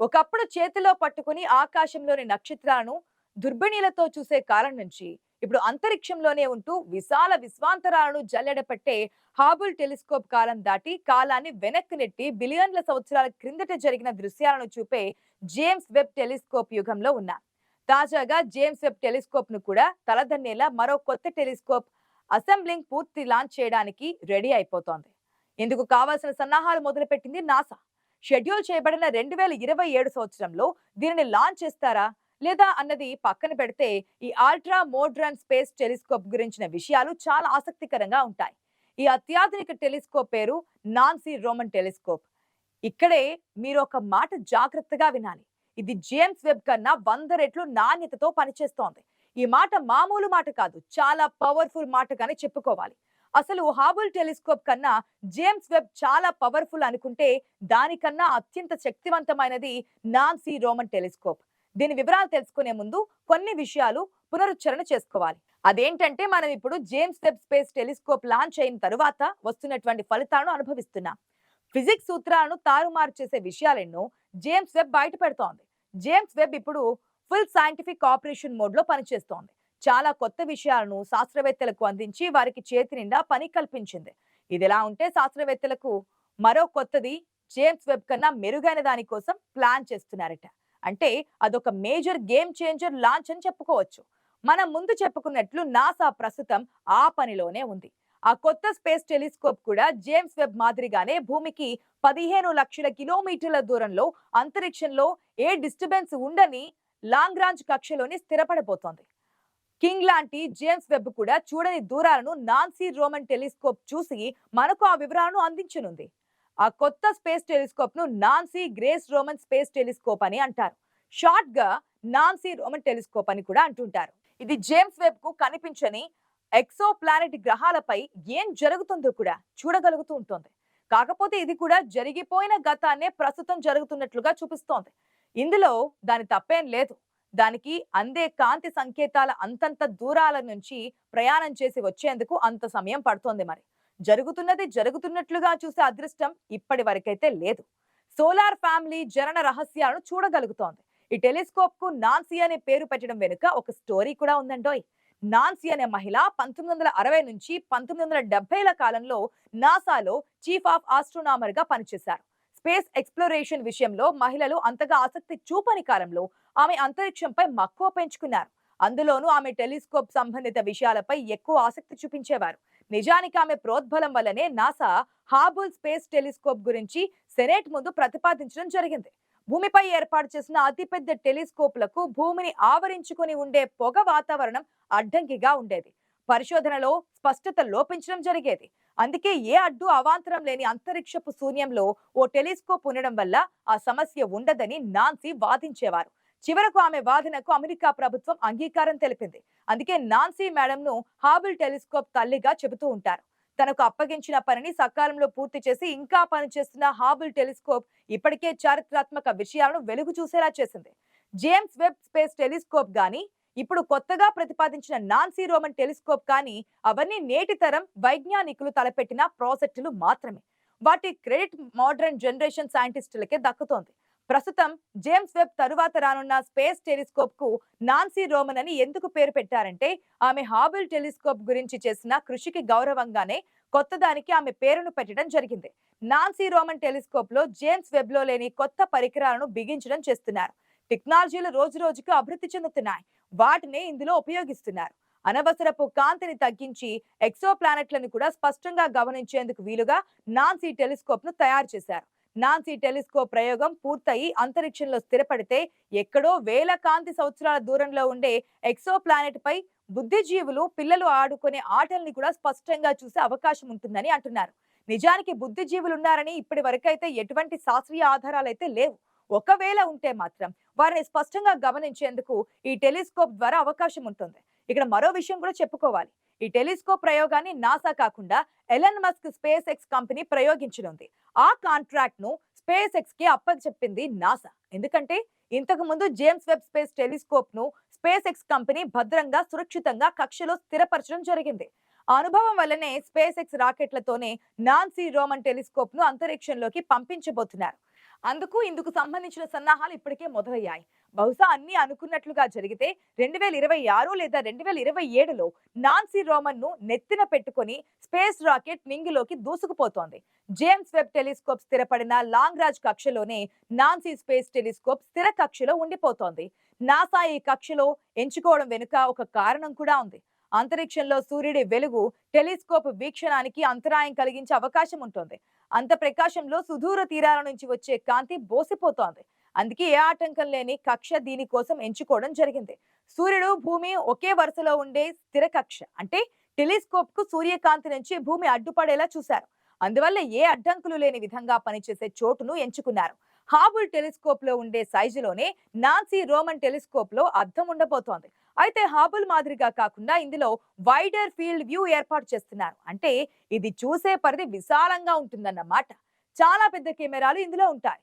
ఒకప్పుడు చేతిలో పట్టుకుని ఆకాశంలోని నక్షత్రాలను దుర్బిణీలతో చూసే కాలం నుంచి ఇప్పుడు అంతరిక్షంలోనే ఉంటూ విశాల విశ్వాంతరాలను జల్లెడపట్టే హాబుల్ టెలిస్కోప్ కాలం దాటి కాలాన్ని వెనక్కి నెట్టి బిలియన్ల సంవత్సరాల క్రిందట జరిగిన దృశ్యాలను చూపే జేమ్స్ వెబ్ టెలిస్కోప్ యుగంలో ఉన్నాం. తాజాగా జేమ్స్ వెబ్ టెలిస్కోప్ ను కూడా తలదన్నేలా మరో కొత్త టెలిస్కోప్ అసెంబ్లింగ్ పూర్తి లాంచ్ చేయడానికి రెడీ అయిపోతోంది. ఇందుకు కావాల్సిన సన్నాహాలు మొదలుపెట్టింది నాసా. షెడ్యూల్ చేయబడిన 2027 సంవత్సరంలో దీనిని లాంచ్ చేస్తారా లేదా అన్నది పక్కన పెడితే ఈ అల్ట్రా మోడ్రన్ స్పేస్ టెలిస్కోప్ గురించిన విషయాలు చాలా ఆసక్తికరంగా ఉంటాయి. ఈ అత్యాధునిక టెలిస్కోప్ పేరు నాన్సీ రోమన్ టెలిస్కోప్. ఇక్కడే మీరు ఒక మాట జాగ్రత్తగా వినాలి. ఇది జేమ్స్ వెబ్ కన్నా 100 రెట్లు నాణ్యతతో పనిచేస్తోంది. ఈ మాట మామూలు మాట కాదు, చాలా పవర్ఫుల్ మాటగానే చెప్పుకోవాలి. అసలు హాబుల్ టెలిస్కోప్ కన్నా జేమ్స్ వెబ్ చాలా పవర్ఫుల్ అనుకుంటే దానికన్నా అత్యంత శక్తివంతమైనది నాన్సీ రోమన్ టెలిస్కోప్. దీని వివరాలు తెలుసుకునే ముందు కొన్ని విషయాలు పునరుచ్చరణ చేసుకోవాలి. అదేంటంటే మనం ఇప్పుడు James Webb space telescope launch అయిన తరువాత వస్తున్నటువంటి ఫలితాలను అనుభవిస్తున్నాం. ఫిజిక్స్ సూత్రాలను తారుమారు చేసే విషయాలెన్నో జేమ్స్ వెబ్ బయట పెడుతోంది. జేమ్స్ వెబ్ ఇప్పుడు ఫుల్ సైంటిఫిక్ ఆపరేషన్ మోడ్ లో పనిచేస్తోంది. చాలా కొత్త విషయాలను శాస్త్రవేత్తలకు అందించి వారికి చేతి నిండా పని కల్పించింది. ఇదిలా ఉంటే శాస్త్రవేత్తలకు మరో కొత్తది జేమ్స్ వెబ్ కన్నా మెరుగైన దాని కోసం ప్లాన్ చేస్తున్నారట. అంటే అదొక మేజర్ గేమ్ చేంజర్ లాంచ్ అని చెప్పుకోవచ్చు. మనం ముందు చెప్పుకున్నట్లు నాసా ప్రస్తుతం ఆ పనిలోనే ఉంది. ఆ కొత్త స్పేస్ టెలిస్కోప్ కూడా జేమ్స్ వెబ్ మాదిరిగానే భూమికి 15 లక్షల కిలోమీటర్ల దూరంలో అంతరిక్షంలో ఏ డిస్టర్బెన్స్ ఉండని లాంగ్రాంజ్ కక్షలోని స్థిరపడబోతోంది. కింగ్ లాంటి జేమ్స్ వెబ్ కూడా చూడని దూరాలను నాన్సీ రోమన్ టెలిస్కోప్ చూసి మనకు ఆ వివరాలను అందించనుంది. ఆ కొత్త స్పేస్ టెలిస్కోప్ ను Nancy grace Roman space telescope అని అంటారు. షార్ట్ గా నాన్సీ రోమన్ టెలిస్కోప్ అని కూడా అంటుంటారు. ఇది జేమ్స్ వెబ్ కు కనిపించని ఎక్సో ప్లానెట్ గ్రహాలపై ఏం జరుగుతుందో కూడా చూడగలుగుతూ ఉంటుంది. కాకపోతే ఇది కూడా జరిగిపోయిన గతాన్నే ప్రస్తుతం జరుగుతున్నట్లుగా చూపిస్తోంది. ఇందులో దాని తప్పేం లేదు. దానికి అందే కాంతి సంకేతాల అంతంత దూరాల నుంచి ప్రయాణం చేసి వచ్చేందుకు అంత సమయం పడుతోంది. మరి జరుగుతున్నది జరుగుతున్నట్లుగా చూసే అదృష్టం ఇప్పటి వరకైతే లేదు. సోలార్ ఫ్యామిలీ జనన రహస్యాలను చూడగలుగుతోంది. ఈ టెలిస్కోప్ కు నాన్సీ అనే పేరు పెట్టడం వెనుక ఒక స్టోరీ కూడా ఉందండోయ్. నాన్సీ అనే మహిళ 1960 నుంచి 1970ల కాలంలో నాసాలో చీఫ్ ఆఫ్ ఆస్ట్రోనామర్ గా పనిచేశారు. స్పేస్ ఎక్స్ప్లోరేషన్ విషయంలో మహిళలు అంతగా ఆసక్తి చూపని కాలంలో ఆమె అంతరిక్షంపై మక్కువ పెంచుకున్నారు. అందులోనూ ఆమె టెలిస్కోప్ సంబంధిత విషయాలపై ఎక్కువ ఆసక్తి చూపించేవారు. నిజానికి ఆమె ప్రోద్బలం వల్లనే నాసా హాబుల్ స్పేస్ టెలిస్కోప్ గురించి సెనేట్ ముందు ప్రతిపాదించడం జరిగింది. భూమిపై ఏర్పాటు చేసిన అతిపెద్ద టెలిస్కోప్లకు భూమిని ఆవరించుకుని ఉండే పొగ వాతావరణం అడ్డంకిగా ఉండేది. పరిశోధనలో స్పష్టత లోపించడం జరిగేది. అందుకే ఏ అడ్డు అవాంతరం లేని అంతరిక్షపు శూన్యంలో ఓ టెలిస్కోప్ ఉండడం వల్ల ఆ సమస్య ఉండదని నాన్సీ వాదించేవారు. చివరకు ఆమె వాదనకు అమెరికా ప్రభుత్వం అంగీకారం తెలిపింది. అందుకే నాన్సీ మేడం ను హాబుల్ టెలిస్కోప్ తల్లిగా చెబుతూ ఉంటారు. తనకు అప్పగించిన పనిని సకాలంలో పూర్తి చేసి ఇంకా పనిచేస్తున్న హాబుల్ టెలిస్కోప్ ఇప్పటికే చారిత్రాత్మక విషయాలను వెలుగు చూసేలా చేసింది. జేమ్స్ వెబ్ స్పేస్ టెలిస్కోప్ గాని ఇప్పుడు కొత్తగా ప్రతిపాదించిన నాన్సీ రోమన్ టెలిస్కోప్ కానీ అవన్నీ నేటి తరం వైజ్ఞానికులు తలపెట్టిన ప్రాజెక్టులు మాత్రమే. వాటి క్రెడిట్ మోడర్న్ జనరేషన్ సైంటిస్టులకే దక్కుతోంది. ప్రస్తుతం జేమ్స్ వెబ్ తరువాత రానున్న స్పేస్ టెలిస్కోప్ కు నాన్సీ రోమన్ అని ఎందుకు పేరు పెట్టారంటే ఆమె హాబుల్ టెలిస్కోప్ గురించి చేసిన కృషికి గౌరవంగానే కొత్త దానికి ఆమె పేరును పెట్టడం జరిగింది. నాన్సీ రోమన్ టెలిస్కోప్ లో జేమ్స్ వెబ్ లో లేని కొత్త పరికరాలను బిగించడం చేస్తున్నారు. టెక్నాలజీలు రోజు రోజుకు అభివృద్ధి చెందుతున్నాయి. వాటినే ఇందులో ఉపయోగిస్తున్నారు. అనవసరపు కాంతిని తగ్గించి ఎక్సో ప్లానెట్లను కూడా స్పష్టంగా గమనించేందుకు వీలుగా నాన్సీ టెలిస్కోప్ ను తయారు చేశారు. నాన్సీ టెలిస్కోప్ ప్రయోగం పూర్తయి అంతరిక్షంలో స్థిరపడితే ఎక్కడో వేల కాంతి సంవత్సరాల దూరంలో ఉండే ఎక్సో ప్లానెట్ పై బుద్ధిజీవులు పిల్లలు ఆడుకునే ఆటల్ని కూడా స్పష్టంగా చూసే అవకాశం ఉంటుందని అంటున్నారు. నిజానికి బుద్ధిజీవులు ఉన్నారని ఇప్పటి వరకైతే ఎటువంటి శాస్త్రీయ ఆధారాలు అయితే లేవు. ఒకవేళ ఉంటే మాత్రం వారిని స్పష్టంగా గమనించేందుకు ఈ టెలిస్కోప్ ద్వారా అవకాశం ఉంటుంది. ఇక్కడ మరో విషయం కూడా చెప్పుకోవాలి. ఈ టెలిస్కోప్ ప్రయోగాన్ని నాసా కాకుండా Elon Musk SpaceX company ప్రయోగించనుంది. ఆ కాంట్రాక్ట్ ను స్పేస్ ఎక్స్ కి అప్పచెప్పింది నాసా. ఎందుకంటే ఇంతకు ముందు జేమ్స్ వెబ్ స్పేస్ టెలిస్కోప్ ను స్పేస్ ఎక్స్ కంపెనీ భద్రంగా సురక్షితంగా కక్షలో స్థిరపరచడం జరిగింది. ఆ అనుభవం వల్లనే స్పేస్ ఎక్స్ రాకెట్లతోనే నాన్సీ రోమన్ టెలిస్కోప్ ను అంతరిక్షంలోకి పంపించబోతున్నారు. ఇందుకు సంబంధించిన సన్నాహాలు ఇప్పటికే మొదలయ్యాయి. బహుశా అన్ని అనుకున్నట్లుగా జరిగితే 2026 లేదా 2027లో నాన్సీ రోమన్ ను నెత్తిన పెట్టుకొని స్పేస్ రాకెట్ నింగిలోకి దూసుకుపోతోంది. జేమ్స్ వెబ్ టెలిస్కోప్ స్థిరపడిన లాంగ్రాజ్ కక్షలోనే నాన్సీ స్పేస్ టెలిస్కోప్ స్థిర కక్షలో ఉండిపోతోంది. నాసా ఈ కక్షలో ఎంచుకోవడం వెనుక ఒక కారణం కూడా ఉంది. అంతరిక్షంలో సూర్యుడి వెలుగు టెలిస్కోప్ వీక్షణానికి అంతరాయం కలిగించే అవకాశం ఉంటుంది. అంత ప్రకాశంలో సుదూర తీరాల నుంచి వచ్చే కాంతి బోసిపోతోంది. అందుకే ఏ ఆటంకం లేని కక్ష దీనికోసం ఎంచుకోవడం జరిగింది. సూర్యుడు భూమి ఒకే వరుసలో ఉండే స్థిర కక్ష అంటే టెలిస్కోప్ కు సూర్యకాంతి నుంచి భూమి అడ్డుపడేలా చూశారు. అందువల్ల ఏ అడ్డంకులు లేని విధంగా పనిచేసే చోటును ఎంచుకున్నారు. హాబుల్ టెలిస్కోప్ లో ఉండే సైజులోనే నాన్సీ రోమన్ టెలిస్కోప్ లో అద్దం ఉండబోతోంది. అయితే హాబుల్ మాదిరిగా కాకుండా ఇందులో వైడర్ ఫీల్డ్ వ్యూ ఏర్పాటు చేస్తున్నారు. అంటే ఇది చూసే పరిధి విశాలంగా ఉంటుందన్నమాట. చాలా పెద్ద కెమెరాలు ఇందులో ఉంటాయి.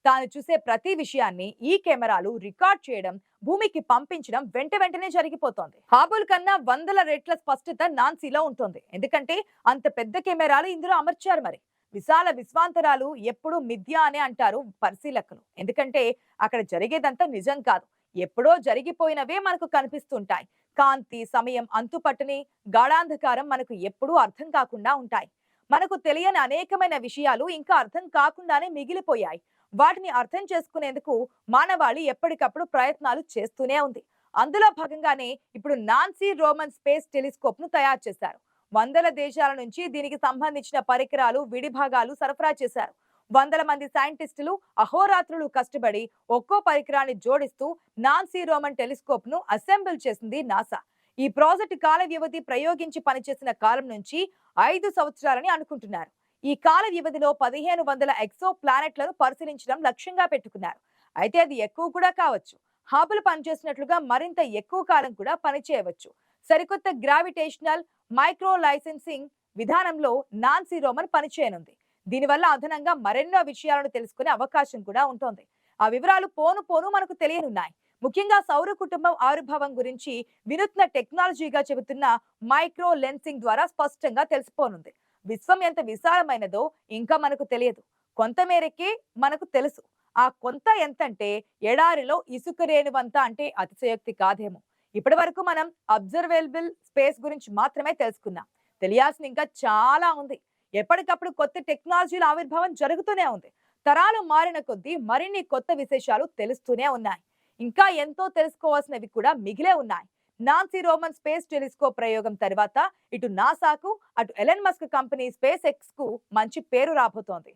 తాను చూసే ప్రతి విషయాన్ని ఈ కెమెరాలు రికార్డ్ చేయడం, భూమికి పంపించడం వెంటనే జరిగిపోతోంది. హాబుల్ కన్నా వందల రెట్ల స్పష్టత నాన్సీలో ఉంటుంది. ఎందుకంటే అంత పెద్ద కెమెరాలు ఇందులో అమర్చారు. మరి విశాల విశ్వాంతరాలు ఎప్పుడూ మిథ్య అనే అంటారు పరిశీలకులు. ఎందుకంటే అక్కడ జరిగేదంతా నిజం కాదు, ఎప్పుడో జరిగిపోయినవే మనకు కనిపిస్తుంటాయి. కాంతి, సమయం అంతుపట్టని గాఢాంధకారం మనకు ఎప్పుడూ అర్థం కాకుండా ఉంటాయి. మనకు తెలియని అనేకమైన విషయాలు ఇంకా అర్థం కాకుండానే మిగిలిపోయాయి. వాటిని అర్థం చేసుకునేందుకు మానవాళి ఎప్పటికప్పుడు ప్రయత్నాలు చేస్తూనే ఉంది. అందులో భాగంగానే ఇప్పుడు నాన్సీ రోమన్ స్పేస్ టెలిస్కోప్ ను తయారు చేశారు. వందల దేశాల నుంచి దీనికి సంబంధించిన పరికరాలు, విడిభాగాలు సరఫరా చేశారు. వందల మంది సైంటిస్టులు అహోరాత్రులు కష్టపడి ఒక్కో పరికరాన్ని జోడిస్తూ నాన్సీ రోమన్ టెలిస్కోప్ ను అసెంబుల్ చేసింది నాసా. ఈ ప్రాజెక్టు కాల వ్యవధి ప్రయోగించి పనిచేసిన కాలం నుంచి 5 సంవత్సరాలని అనుకుంటున్నారు. ఈ కాల వ్యవధిలో 1500 ఎక్సో ప్లానెట్లను పరిశీలించడం లక్ష్యంగా పెట్టుకున్నారు. అయితే అది ఎక్కువ కూడా కావచ్చు. హబుల్ పనిచేసినట్లుగా మరింత ఎక్కువ కాలం కూడా పనిచేయవచ్చు. సరికొత్త గ్రావిటేషనల్ మైక్రో లైసెన్సింగ్ విధానంలో నాన్సీ రోమన్ పనిచేయనుంది. దీనివల్ల అదనంగా మరెన్నో విషయాలను తెలుసుకునే అవకాశం కూడా ఉంటుంది. ఆ వివరాలు పోను పోను మనకు తెలియనున్నాయి. ముఖ్యంగా సౌర కుటుంబం ఆవిర్భావం గురించి వినూత్న టెక్నాలజీగా చెబుతున్న మైక్రో లెన్సింగ్ ద్వారా స్పష్టంగా తెలిసిపోనుంది. విశ్వం ఎంత విశాలమైనదో ఇంకా మనకు తెలియదు. కొంతమేరకే మనకు తెలుసు. ఆ కొంత ఎంతంటే ఎడారిలో ఇసుక రేణువంత అంటే అతిశయోక్తి కాదేమో. ఇప్పటి వరకు మనం అబ్జర్వేబుల్ స్పేస్ గురించి మాత్రమే తెలుసుకున్నాం. తెలియాల్సిన ఇంకా చాలా ఉంది. ఎప్పటికప్పుడు కొత్త టెక్నాలజీల ఆవిర్భావం జరుగుతూనే ఉంది. తరాలు మారిన కొద్దీ మరిన్ని కొత్త విశేషాలు తెలుస్తూనే ఉన్నాయి. ఇంకా ఎంతో తెలుసుకోవాల్సినవి కూడా మిగిలే ఉన్నాయి. నాన్సీ రోమన్ స్పేస్ టెలిస్కోప్ ప్రయోగం తర్వాత ఇటు నాసాకు, అటు Elon Musk company space X కు మంచి పేరు రాబోతోంది.